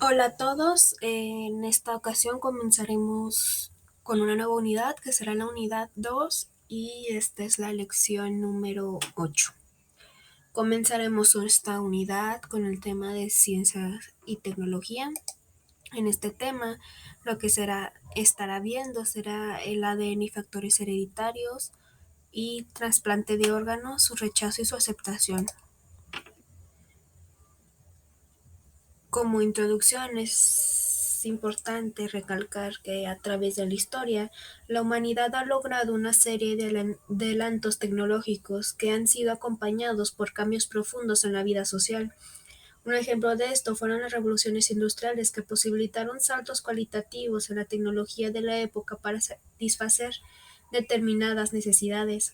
Hola a todos, en esta ocasión comenzaremos con una nueva unidad que será la unidad 2 y esta es la lección número 8. Comenzaremos esta unidad con el tema de ciencias y tecnología. En este tema lo que estará viendo será el ADN y factores hereditarios y trasplante de órganos, su rechazo y su aceptación. Como introducción es importante recalcar que a través de la historia, la humanidad ha logrado una serie de adelantos tecnológicos que han sido acompañados por cambios profundos en la vida social. Un ejemplo de esto fueron las revoluciones industriales que posibilitaron saltos cualitativos en la tecnología de la época para satisfacer determinadas necesidades.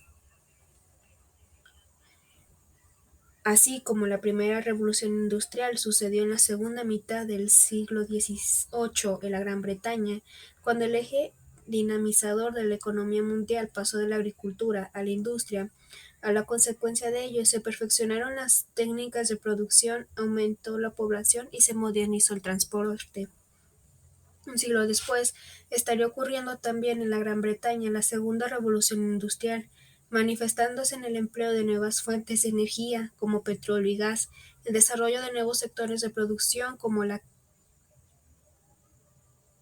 Así como la primera revolución industrial sucedió en la segunda mitad del siglo XVIII en la Gran Bretaña, cuando el eje dinamizador de la economía mundial pasó de la agricultura a la industria. A la consecuencia de ello, se perfeccionaron las técnicas de producción, aumentó la población y se modernizó el transporte. Un siglo después, estaría ocurriendo también en la Gran Bretaña la segunda revolución industrial, manifestándose en el empleo de nuevas fuentes de energía, como petróleo y gas, el desarrollo de nuevos sectores de producción, como la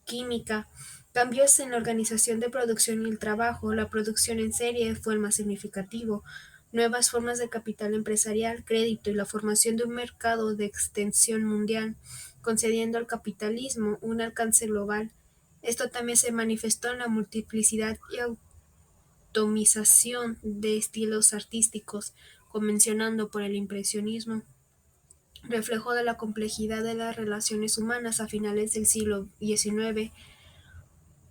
química, cambios en la organización de producción y el trabajo, la producción en serie fue el más significativo, nuevas formas de capital empresarial, crédito y la formación de un mercado de extensión mundial, concediendo al capitalismo un alcance global. Esto también se manifestó en la multiplicidad y atomización de estilos artísticos, convencionando por el impresionismo, reflejo de la complejidad de las relaciones humanas a finales del siglo XIX.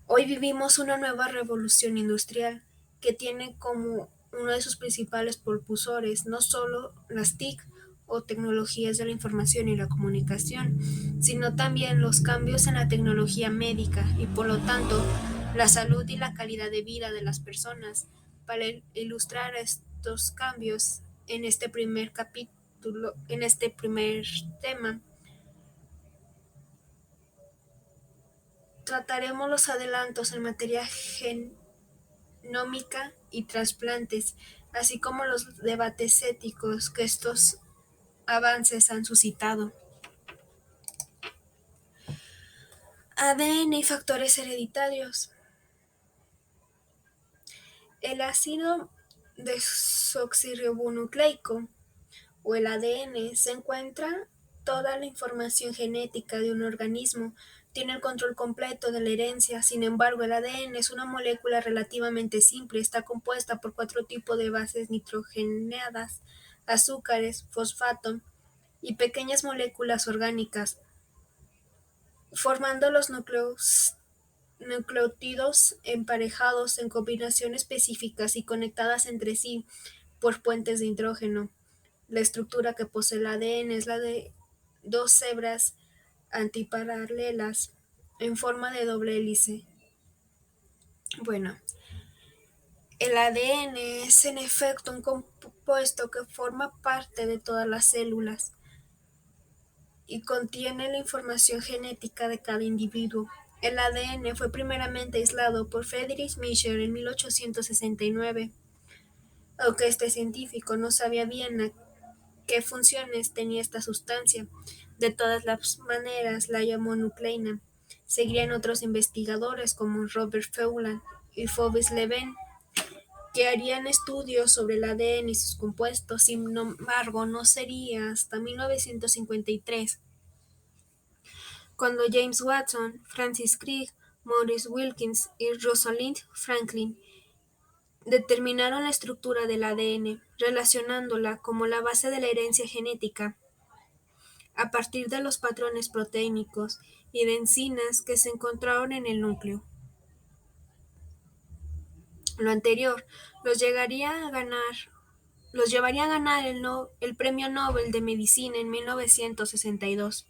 Hoy vivimos una nueva revolución industrial que tiene como uno de sus principales propulsores no solo las TIC o tecnologías de la información y la comunicación, sino también los cambios en la tecnología médica y por lo tanto la salud y la calidad de vida de las personas. Para ilustrar estos cambios en este primer capítulo, en este primer tema, trataremos los adelantos en materia genómica y trasplantes, así como los debates éticos que estos avances han suscitado. ADN y factores hereditarios. El ácido desoxirribonucleico o el ADN se encuentra toda la información genética de un organismo, tiene el control completo de la herencia. Sin embargo, el ADN es una molécula relativamente simple, está compuesta por 4 tipos de bases nitrogenadas, azúcares, fosfato y pequeñas moléculas orgánicas, formando los nucleótidos emparejados en combinación específicas y conectadas entre sí por puentes de hidrógeno. La estructura que posee el ADN es la de dos hebras antiparalelas en forma de doble hélice. Bueno, el ADN es en efecto un compuesto que forma parte de todas las células y contiene la información genética de cada individuo. El ADN fue primeramente aislado por Friedrich Miescher en 1869, aunque este científico no sabía bien qué funciones tenía esta sustancia. De todas las maneras, la llamó nucleína. Seguirían otros investigadores como Robert Feuland y Phoebus Leven, que harían estudios sobre el ADN y sus compuestos. Sin embargo, no sería hasta 1953 cuando James Watson, Francis Crick, Maurice Wilkins y Rosalind Franklin determinaron la estructura del ADN, relacionándola como la base de la herencia genética a partir de los patrones proteínicos y de enzimas que se encontraron en el núcleo. Lo anterior los llevaría a ganar el Premio Nobel de Medicina en 1962.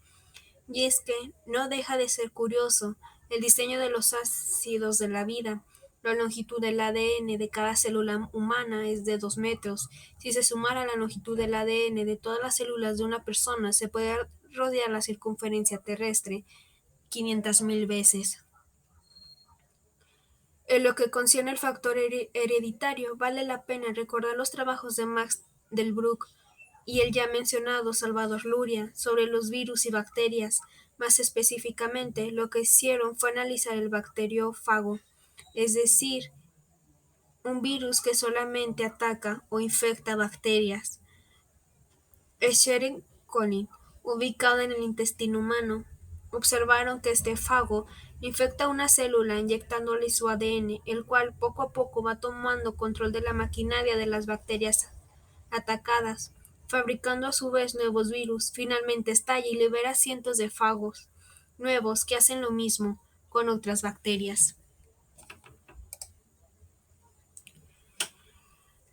Y es que no deja de ser curioso el diseño de los ácidos de la vida, La longitud del ADN de cada célula humana es de 2 metros. Si se sumara la longitud del ADN de todas las células de una persona, se puede rodear la circunferencia terrestre 500.000 veces. En lo que concierne al factor hereditario, vale la pena recordar los trabajos de Max Delbrück y el ya mencionado Salvador Luria sobre los virus y bacterias. Más específicamente, lo que hicieron fue analizar el bacteriófago, es decir, un virus que solamente ataca o infecta bacterias. Escherichia coli, ubicado en el intestino humano, observaron que este fago infecta una célula inyectándole su ADN, el cual poco a poco va tomando control de la maquinaria de las bacterias atacadas, fabricando a su vez nuevos virus. Finalmente estalla y libera cientos de fagos nuevos que hacen lo mismo con otras bacterias.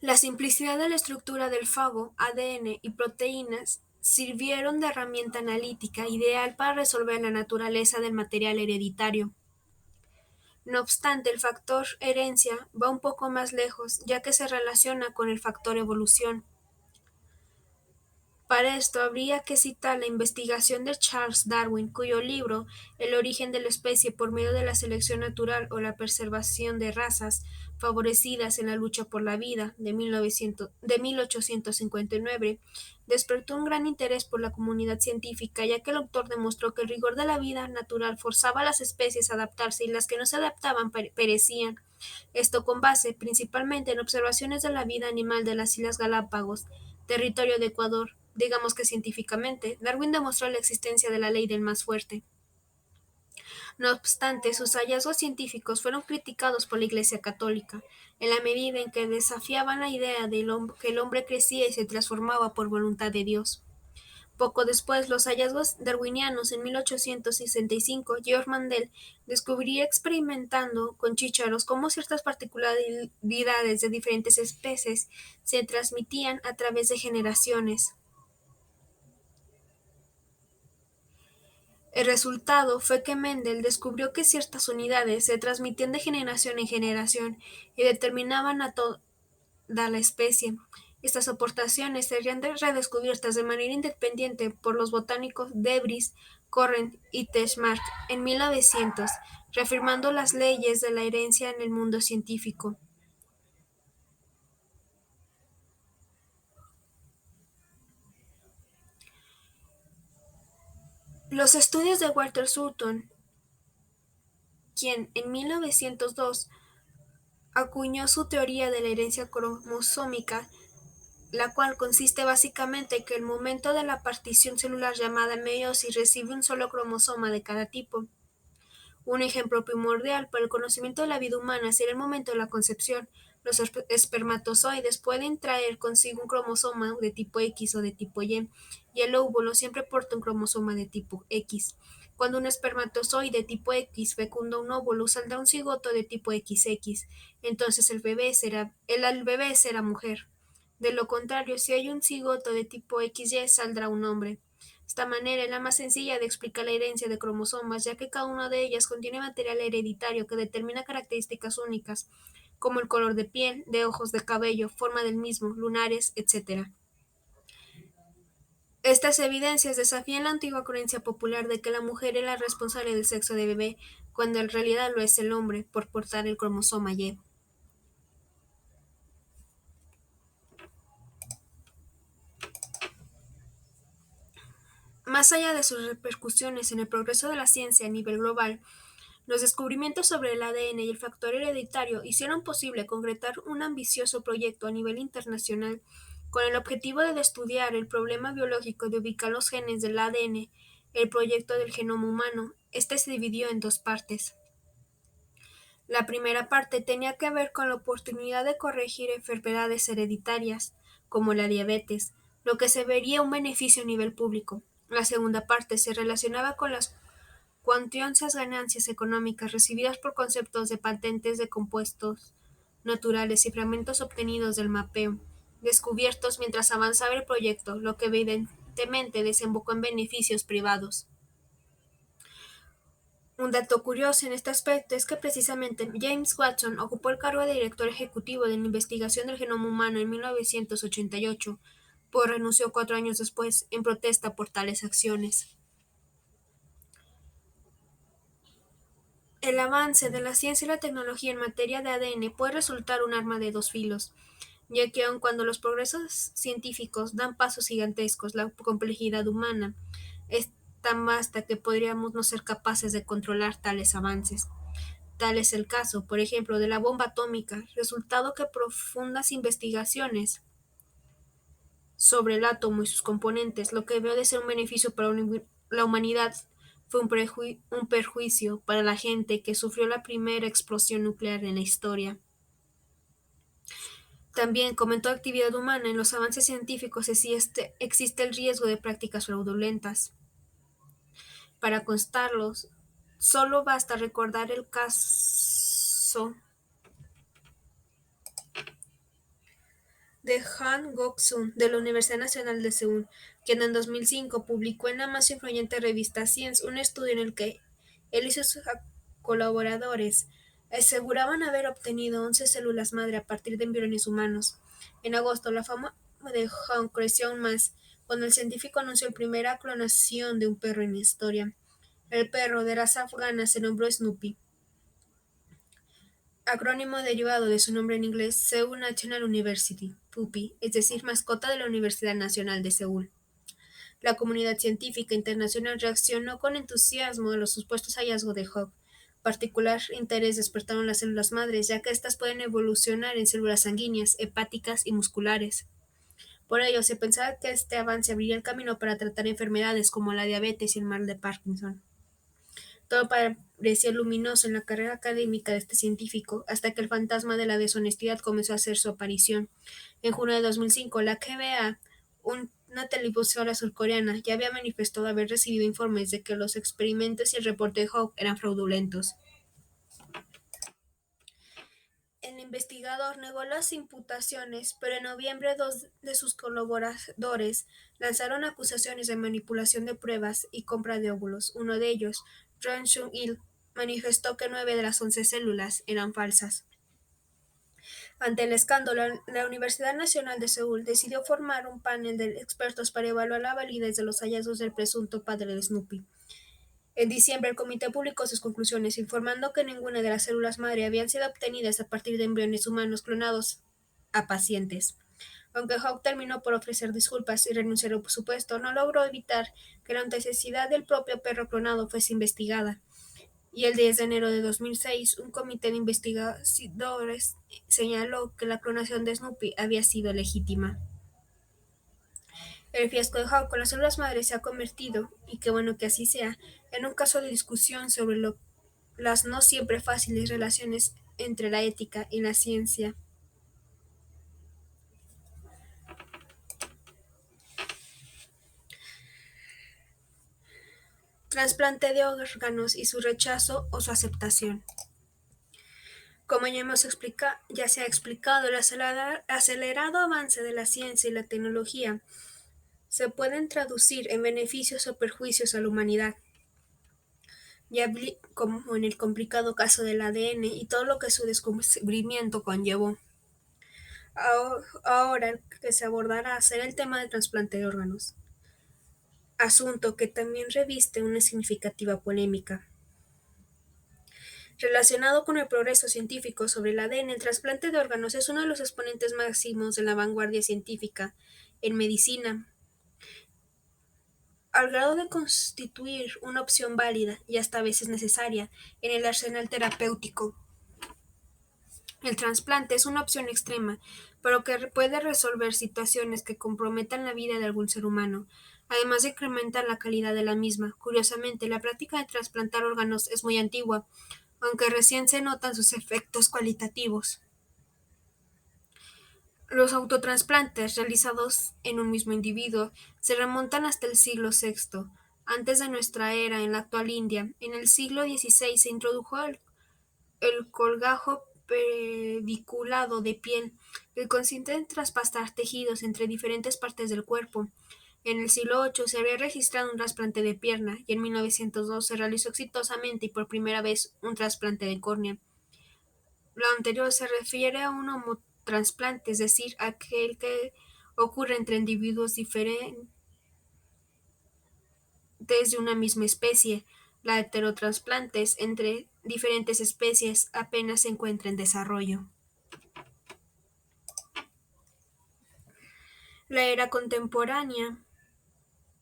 La simplicidad de la estructura del fago, ADN y proteínas sirvieron de herramienta analítica ideal para resolver la naturaleza del material hereditario. No obstante, el factor herencia va un poco más lejos, ya que se relaciona con el factor evolución. Para esto habría que citar la investigación de Charles Darwin, cuyo libro El origen de la especie por medio de la selección natural o la preservación de razas favorecidas en la lucha por la vida, de 1859, despertó un gran interés por la comunidad científica, ya que el autor demostró que el rigor de la vida natural forzaba a las especies a adaptarse y las que no se adaptaban perecían. Esto con base principalmente en observaciones de la vida animal de las Islas Galápagos, territorio de Ecuador. Digamos que científicamente, Darwin demostró la existencia de la ley del más fuerte. No obstante, sus hallazgos científicos fueron criticados por la Iglesia Católica, en la medida en que desafiaban la idea de que el hombre crecía y se transformaba por voluntad de Dios. Poco después, los hallazgos darwinianos en 1865, Georg Mandel descubriría experimentando con chícharos cómo ciertas particularidades de diferentes especies se transmitían a través de generaciones. El resultado fue que Mendel descubrió que ciertas unidades se transmitían de generación en generación y determinaban a toda la especie. Estas aportaciones serían redescubiertas de manera independiente por los botánicos Debris, Corrent y Teschmark en 1900, reafirmando las leyes de la herencia en el mundo científico. Los estudios de Walter Sutton, quien en 1902 acuñó su teoría de la herencia cromosómica, la cual consiste básicamente en que el momento de la partición celular llamada meiosis recibe un solo cromosoma de cada tipo. Un ejemplo primordial para el conocimiento de la vida humana sería el momento de la concepción. Los espermatozoides pueden traer consigo un cromosoma de tipo X o de tipo y el óvulo siempre porta un cromosoma de tipo X. Cuando un espermatozoide tipo X fecunda un óvulo, saldrá un cigoto de tipo XX. Entonces el bebé será mujer. De lo contrario, si hay un cigoto de tipo XY, saldrá un hombre. Esta manera es la más sencilla de explicar la herencia de cromosomas, ya que cada una de ellas contiene material hereditario que determina características únicas, como el color de piel, de ojos, de cabello, forma del mismo, lunares, etc. Estas evidencias desafían la antigua creencia popular de que la mujer es la responsable del sexo del bebé, cuando en realidad lo es el hombre, por portar el cromosoma Y. Más allá de sus repercusiones en el progreso de la ciencia a nivel global, los descubrimientos sobre el ADN y el factor hereditario hicieron posible concretar un ambicioso proyecto a nivel internacional con el objetivo de estudiar el problema biológico de ubicar los genes del ADN, el proyecto del genoma humano. Este se dividió en dos partes. La primera parte tenía que ver con la oportunidad de corregir enfermedades hereditarias, como la diabetes, lo que se vería un beneficio a nivel público. La segunda parte se relacionaba con las cuantiosas ganancias económicas recibidas por conceptos de patentes de compuestos naturales y fragmentos obtenidos del mapeo, descubiertos mientras avanzaba el proyecto, lo que evidentemente desembocó en beneficios privados. Un dato curioso en este aspecto es que precisamente James Watson ocupó el cargo de director ejecutivo de la investigación del genoma humano en 1988, pues renunció 4 años después en protesta por tales acciones. El avance de la ciencia y la tecnología en materia de ADN puede resultar un arma de dos filos, ya que aun cuando los progresos científicos dan pasos gigantescos, la complejidad humana es tan vasta que podríamos no ser capaces de controlar tales avances. Tal es el caso, por ejemplo, de la bomba atómica, resultado que profundas investigaciones sobre el átomo y sus componentes, lo que veo de ser un beneficio para la humanidad, fue un perjuicio para la gente que sufrió la primera explosión nuclear en la historia. También, como en toda actividad humana, en los avances científicos existe el riesgo de prácticas fraudulentas. Para constarlos, solo basta recordar el caso de Han Gok-sun de la Universidad Nacional de Seúl, quien en 2005 publicó en la más influyente revista Science un estudio en el que él y sus colaboradores aseguraban haber obtenido 11 células madre a partir de embriones humanos. En agosto, la fama de Han creció aún más cuando el científico anunció la primera clonación de un perro en la historia. El perro de raza afgana se nombró Snoopy, acrónimo derivado de su nombre en inglés Seoul National University, (PUPI), es decir, mascota de la Universidad Nacional de Seúl. La comunidad científica internacional reaccionó con entusiasmo a los supuestos hallazgos de Hogg. Particular interés despertaron las células madres, ya que éstas pueden evolucionar en células sanguíneas, hepáticas y musculares. Por ello, se pensaba que este avance abriría el camino para tratar enfermedades como la diabetes y el mal de Parkinson. Todo parecía luminoso en la carrera académica de este científico, hasta que el fantasma de la deshonestidad comenzó a hacer su aparición. En junio de 2005, la KBA, una televisora surcoreana, ya había manifestado haber recibido informes de que los experimentos y el reporte de Hawke eran fraudulentos. El investigador negó las imputaciones, pero en noviembre dos de sus colaboradores lanzaron acusaciones de manipulación de pruebas y compra de óvulos. Uno de ellos, Ron Chung-il, manifestó que 9 de las 11 células eran falsas. Ante el escándalo, la Universidad Nacional de Seúl decidió formar un panel de expertos para evaluar la validez de los hallazgos del presunto padre de Snoopy. En diciembre, el comité publicó sus conclusiones, informando que ninguna de las células madre habían sido obtenidas a partir de embriones humanos clonados a pacientes. Aunque Hawke terminó por ofrecer disculpas y renunciar a su puesto, no logró evitar que la autenticidad del propio perro clonado fuese investigada. Y el 10 de enero de 2006, un comité de investigadores señaló que la clonación de Snoopy había sido legítima. El fiasco de Hawke con las células madre se ha convertido, y qué bueno que así sea, en un caso de discusión sobre las no siempre fáciles relaciones entre la ética y la ciencia. Trasplante de órganos y su rechazo o su aceptación. Como ya se ha explicado, el acelerado avance de la ciencia y la tecnología se pueden traducir en beneficios o perjuicios a la humanidad, ya como en el complicado caso del ADN y todo lo que su descubrimiento conllevó. Ahora el que se abordará será el tema del trasplante de órganos, asunto que también reviste una significativa polémica. Relacionado con el progreso científico sobre el ADN, el trasplante de órganos es uno de los exponentes máximos de la vanguardia científica en medicina, al grado de constituir una opción válida y hasta a veces necesaria en el arsenal terapéutico. El trasplante es una opción extrema, pero que puede resolver situaciones que comprometan la vida de algún ser humano, además de incrementar la calidad de la misma. Curiosamente, la práctica de trasplantar órganos es muy antigua, aunque recién se notan sus efectos cualitativos. Los autotrasplantes realizados en un mismo individuo se remontan hasta el siglo VI, antes de nuestra era en la actual India. En el siglo XVI se introdujo el colgajo pediculado de piel, que consiste en traspasar tejidos entre diferentes partes del cuerpo. En el siglo VIII se había registrado un trasplante de pierna y en 1902 se realizó exitosamente y por primera vez un trasplante de córnea. Lo anterior se refiere a un homotrasplante, es decir, aquel que ocurre entre individuos diferentes de una misma especie. La heterotransplantes entre diferentes especies apenas se encuentra en desarrollo. La era contemporánea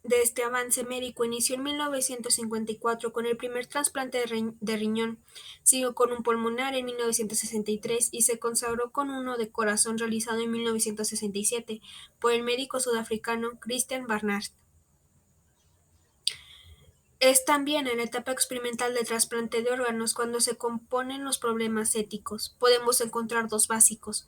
de este avance médico inició en 1954 con el primer trasplante de riñón, siguió con un pulmonar en 1963 y se consagró con uno de corazón realizado en 1967 por el médico sudafricano Christiaan Barnard. Es también en la etapa experimental de trasplante de órganos cuando se componen los problemas éticos. Podemos encontrar dos básicos,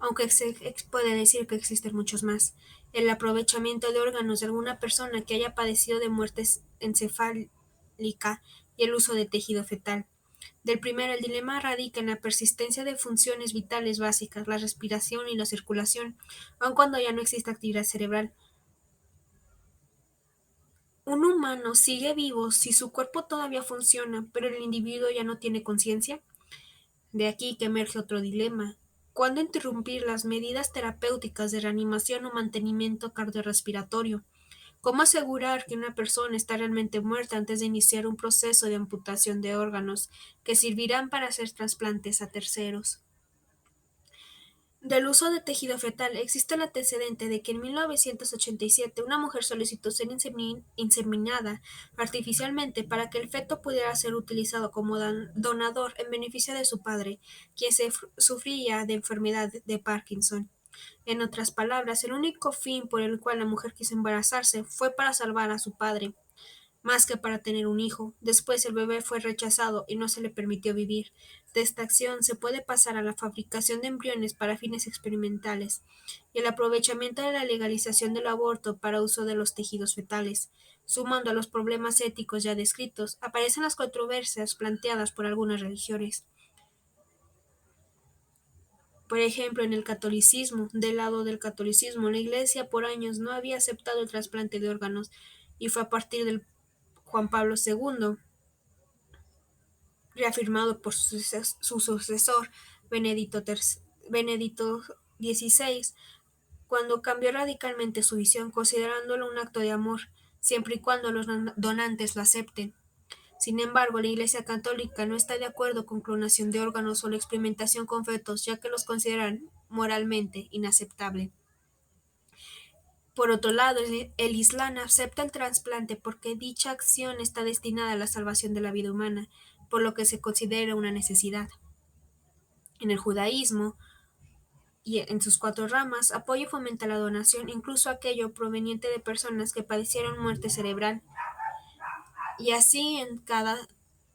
aunque se puede decir que existen muchos más: el aprovechamiento de órganos de alguna persona que haya padecido de muerte encefálica y el uso de tejido fetal. Del primero, el dilema radica en la persistencia de funciones vitales básicas, la respiración y la circulación, aun cuando ya no exista actividad cerebral. ¿Un humano sigue vivo si su cuerpo todavía funciona, pero el individuo ya no tiene conciencia? De aquí que emerge otro dilema: ¿cuándo interrumpir las medidas terapéuticas de reanimación o mantenimiento cardiorrespiratorio? ¿Cómo asegurar que una persona está realmente muerta antes de iniciar un proceso de amputación de órganos que servirán para hacer trasplantes a terceros? Del uso de tejido fetal, existe el antecedente de que en 1987 una mujer solicitó ser inseminada artificialmente para que el feto pudiera ser utilizado como donador en beneficio de su padre, quien sufría de enfermedad de Parkinson. En otras palabras, el único fin por el cual la mujer quiso embarazarse fue para salvar a su padre, más que para tener un hijo. Después el bebé fue rechazado y no se le permitió vivir. De esta acción se puede pasar a la fabricación de embriones para fines experimentales y el aprovechamiento de la legalización del aborto para uso de los tejidos fetales. Sumando a los problemas éticos ya descritos, aparecen las controversias planteadas por algunas religiones. Por ejemplo, en el catolicismo, del lado del catolicismo, la Iglesia por años no había aceptado el trasplante de órganos y fue a partir del Juan Pablo II, reafirmado por su sucesor Benedicto XVI, cuando cambió radicalmente su visión, considerándolo un acto de amor, siempre y cuando los donantes lo acepten. Sin embargo, la Iglesia Católica no está de acuerdo con clonación de órganos o la experimentación con fetos, ya que los consideran moralmente inaceptable. Por otro lado, el Islam acepta el trasplante porque dicha acción está destinada a la salvación de la vida humana, por lo que se considera una necesidad. En el judaísmo, y en sus cuatro ramas, apoya y fomenta la donación, incluso aquello proveniente de personas que padecieron muerte cerebral. Y así en cada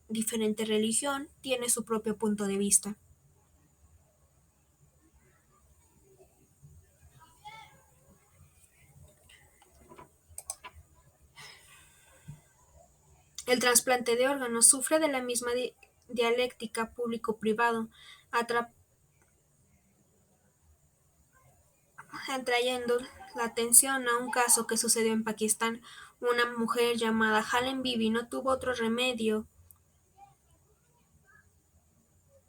diferente religión tiene su propio punto de vista. El trasplante de órganos sufre de la misma dialéctica público-privado, atrayendo la atención a un caso que sucedió en Pakistán. Una mujer llamada Helen Bibi no tuvo otro remedio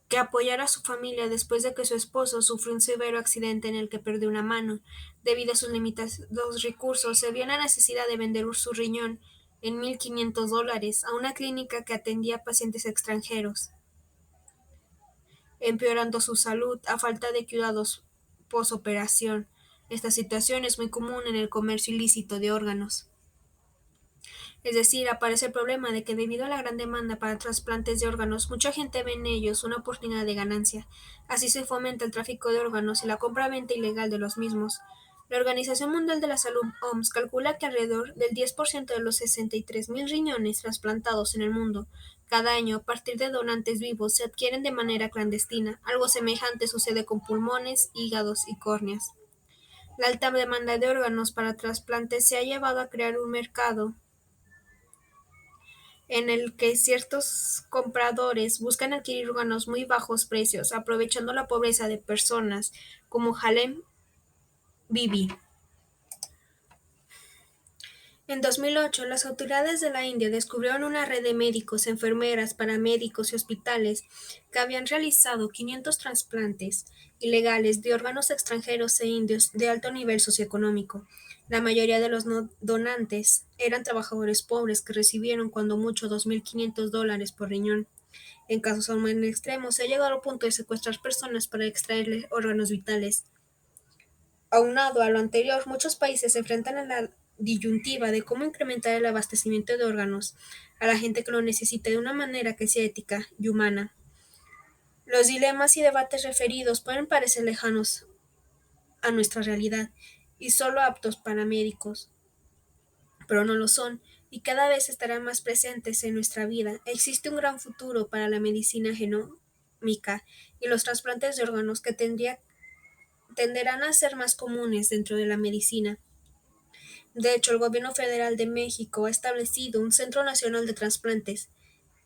que apoyar a su familia después de que su esposo sufrió un severo accidente en el que perdió una mano. Debido a sus limitados recursos, se vio en la necesidad de vender su riñón en $1,500 a una clínica que atendía a pacientes extranjeros, empeorando su salud a falta de cuidados posoperación. Esta situación es muy común en el comercio ilícito de órganos. Es decir, aparece el problema de que debido a la gran demanda para trasplantes de órganos, mucha gente ve en ellos una oportunidad de ganancia. Así se fomenta el tráfico de órganos y la compra-venta ilegal de los mismos. La Organización Mundial de la Salud, OMS, calcula que alrededor del 10% de los 63,000 riñones trasplantados en el mundo cada año a partir de donantes vivos se adquieren de manera clandestina. Algo semejante sucede con pulmones, hígados y córneas. La alta demanda de órganos para trasplantes se ha llevado a crear un mercado en el que ciertos compradores buscan adquirir órganos muy bajos precios, aprovechando la pobreza de personas como Helen Bibi. En 2008, las autoridades de la India descubrieron una red de médicos, enfermeras, paramédicos y hospitales que habían realizado 500 trasplantes ilegales de órganos extranjeros e indios de alto nivel socioeconómico. La mayoría de los no donantes eran trabajadores pobres que recibieron cuando mucho $2.500 por riñón. En casos aún más extremos, se ha llegado al punto de secuestrar personas para extraerles órganos vitales. Aunado a lo anterior, muchos países se enfrentan a la disyuntiva de cómo incrementar el abastecimiento de órganos a la gente que lo necesite de una manera que sea ética y humana. Los dilemas y debates referidos pueden parecer lejanos a nuestra realidad y solo aptos para médicos, pero no lo son, y cada vez estarán más presentes en nuestra vida. Existe un gran futuro para la medicina genómica y los trasplantes de órganos que tenderán a ser más comunes dentro de la medicina. De hecho, el Gobierno Federal de México ha establecido un Centro Nacional de Trasplantes,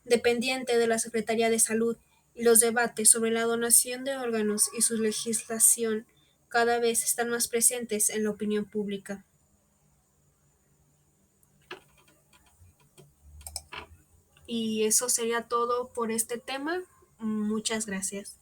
dependiente de la Secretaría de Salud, y los debates sobre la donación de órganos y su legislación cada vez están más presentes en la opinión pública. Y eso sería todo por este tema. Muchas gracias.